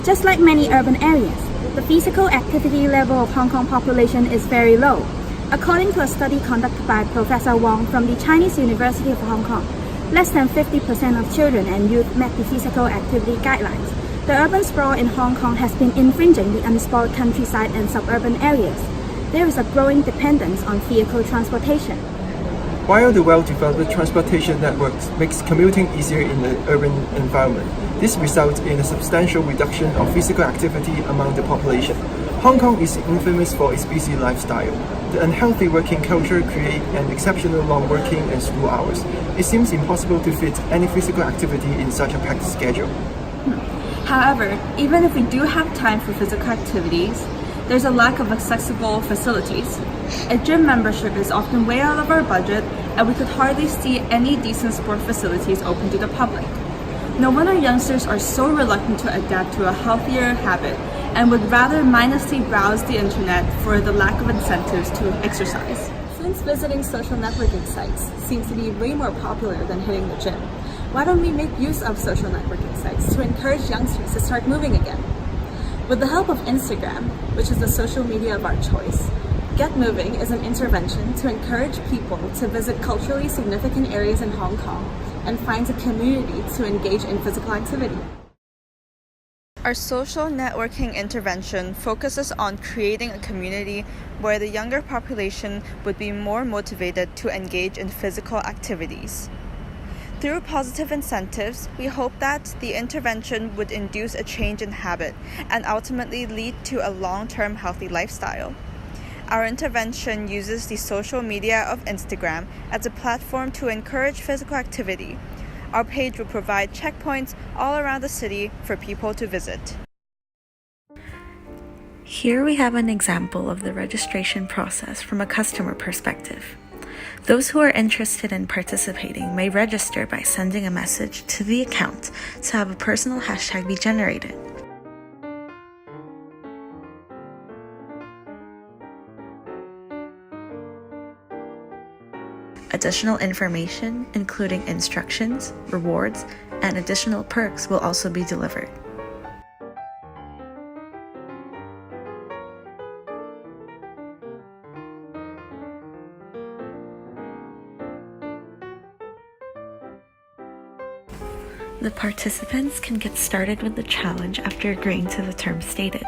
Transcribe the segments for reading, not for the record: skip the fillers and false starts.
Just like many urban areas, the physical activity level of Hong Kong population is very low. According to a study conducted by Professor Wong from the Chinese University of Hong Kong, less than 50% of children and youth met the physical activity guidelines. The urban sprawl in Hong Kong has been infringing the unspoiled countryside and suburban areas. There is a growing dependence on vehicle transportation. While the well-developed transportation networks makes commuting easier in the urban environment, this results in a substantial reduction of physical activity among the population. Hong Kong is infamous for its busy lifestyle. The unhealthy working culture creates an exceptional long working and school hours. It seems impossible to fit any physical activity in such a packed schedule. However, even if we do have time for physical activities, there's a lack of accessible facilities. A gym membership is often way out of our budget, and we could hardly see any decent sport facilities open to the public. No wonder youngsters are so reluctant to adapt to a healthier habit and would rather mindlessly browse the internet for the lack of incentives to exercise. Since visiting social networking sites seems to be way more popular than hitting the gym, why don't we make use of social networking sites to encourage youngsters to start moving again? With the help of Instagram, which is the social media of our choice, Get Moving is an intervention to encourage people to visit culturally significant areas in Hong Kong and find a community to engage in physical activity. Our social networking intervention focuses on creating a community where the younger population would be more motivated to engage in physical activities. Through positive incentives, we hope that the intervention would induce a change in habit and ultimately lead to a long-term healthy lifestyle. Our intervention uses the social media of Instagram as a platform to encourage physical activity. Our page will provide checkpoints all around the city for people to visit. Here we have an example of the registration process from a customer perspective. Those who are interested in participating may register by sending a message to the account to have a personal hashtag be generated. Additional information, including instructions, rewards, and additional perks will also be delivered. The participants can get started with the challenge after agreeing to the terms stated.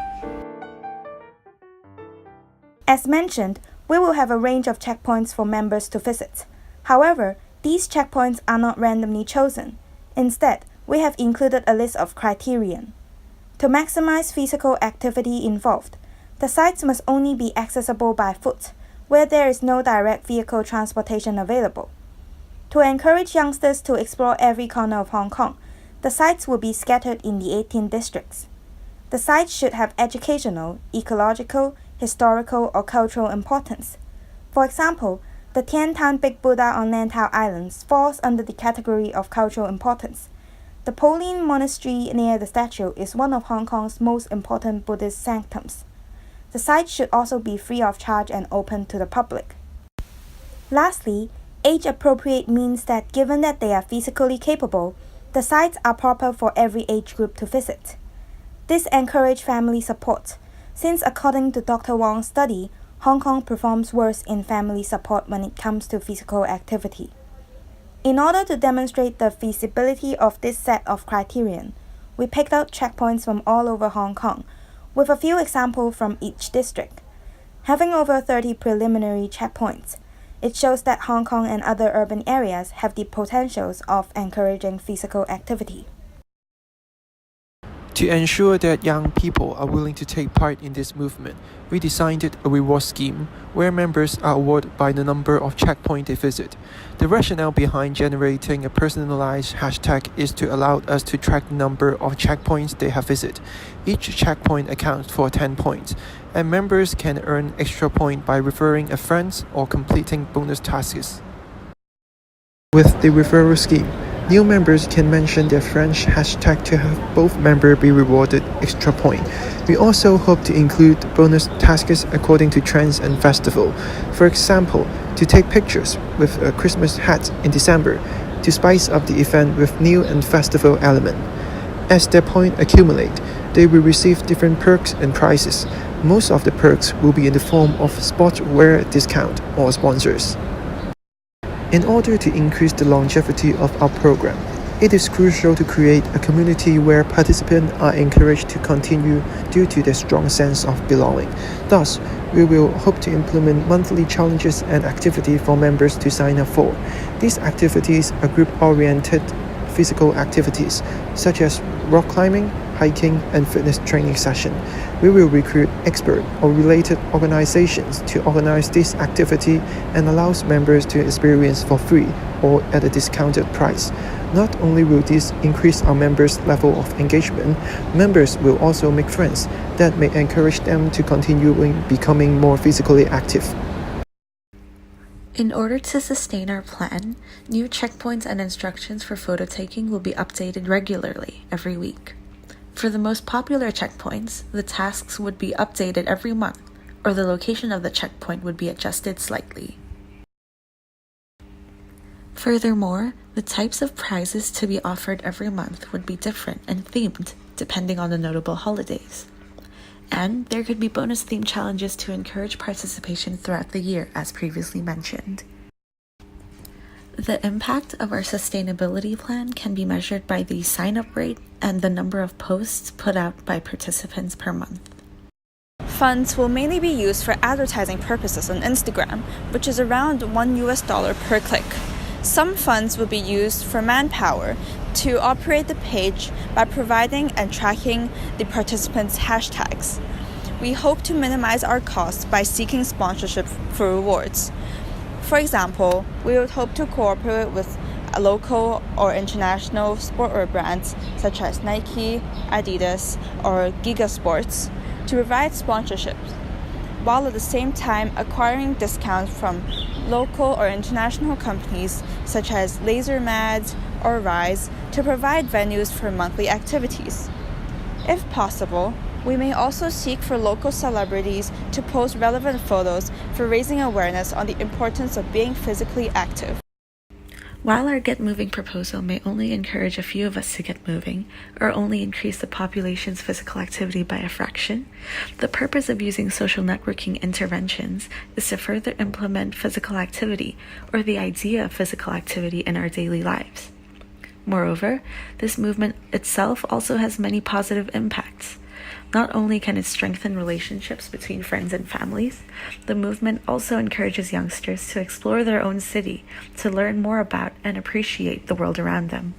As mentioned, we will have a range of checkpoints for members to visit. However, these checkpoints are not randomly chosen. Instead, we have included a list of criterion. To maximize physical activity involved, the sites must only be accessible by foot, where there is no direct vehicle transportation available. To encourage youngsters to explore every corner of Hong Kong, the sites will be scattered in the 18 districts. The sites should have educational, ecological, historical, or cultural importance. For example, the Tian Tan Big Buddha on Lantau Islands falls under the category of cultural importance. The Pauline Monastery near the statue is one of Hong Kong's most important Buddhist sanctums. The site should also be free of charge and open to the public. Lastly, age-appropriate means that given that they are physically capable, the sites are proper for every age group to visit. This encourages family support, since according to Dr. Wong's study, Hong Kong performs worse in family support when it comes to physical activity. In order to demonstrate the feasibility of this set of criterion, we picked out checkpoints from all over Hong Kong, with a few examples from each district. Having over 30 preliminary checkpoints, it shows that Hong Kong and other urban areas have the potentials of encouraging physical activity. To ensure that young people are willing to take part in this movement, we designed a reward scheme where members are awarded by the number of checkpoints they visit. The rationale behind generating a personalized hashtag is to allow us to track the number of checkpoints they have visited. Each checkpoint accounts for 10 points, and members can earn extra points by referring a friend or completing bonus tasks. With the referral scheme, new members can mention their French hashtag to have both members be rewarded extra point. We also hope to include bonus tasks according to trends and festival. For example, to take pictures with a Christmas hat in December to spice up the event with new and festival element. As their points accumulate, They will receive different perks and prizes. Most of the perks will be in the form of sportswear discount or sponsors. In order to increase the longevity of our program, it is crucial to create a community where participants are encouraged to continue due to their strong sense of belonging. Thus, we will hope to implement monthly challenges and activities for members to sign up for. These activities are group-oriented physical activities, such as rock climbing, hiking, and fitness training session. We will recruit expert or related organizations to organize this activity and allows members to experience for free or at a discounted price. Not only will this increase our members' level of engagement, members will also make friends that may encourage them to continue becoming more physically active. In order to sustain our plan, new checkpoints and instructions for photo taking will be updated regularly every week. For the most popular checkpoints, the tasks would be updated every month, or the location of the checkpoint would be adjusted slightly. Furthermore, the types of prizes to be offered every month would be different and themed depending on the notable holidays. And there could be bonus-themed challenges to encourage participation throughout the year, as previously mentioned. The impact of our sustainability plan can be measured by the sign-up rate and the number of posts put out by participants per month. Funds will mainly be used for advertising purposes on Instagram, which is around $1 per click. Some funds will be used for manpower to operate the page by providing and tracking the participants' hashtags. We hope to minimize our costs by seeking sponsorship for rewards. For example, we would hope to cooperate with local or international sportswear brands such as Nike, Adidas, or Giga Sports to provide sponsorships, while at the same time acquiring discounts from local or international companies such as LaserMads or Rise to provide venues for monthly activities. If possible, we may also seek for local celebrities to post relevant photos for raising awareness on the importance of being physically active. While our Get Moving proposal may only encourage a few of us to get moving, or only increase the population's physical activity by a fraction, the purpose of using social networking interventions is to further implement physical activity, or the idea of physical activity in our daily lives. Moreover, this movement itself also has many positive impacts. Not only can it strengthen relationships between friends and families, the movement also encourages youngsters to explore their own city, to learn more about and appreciate the world around them.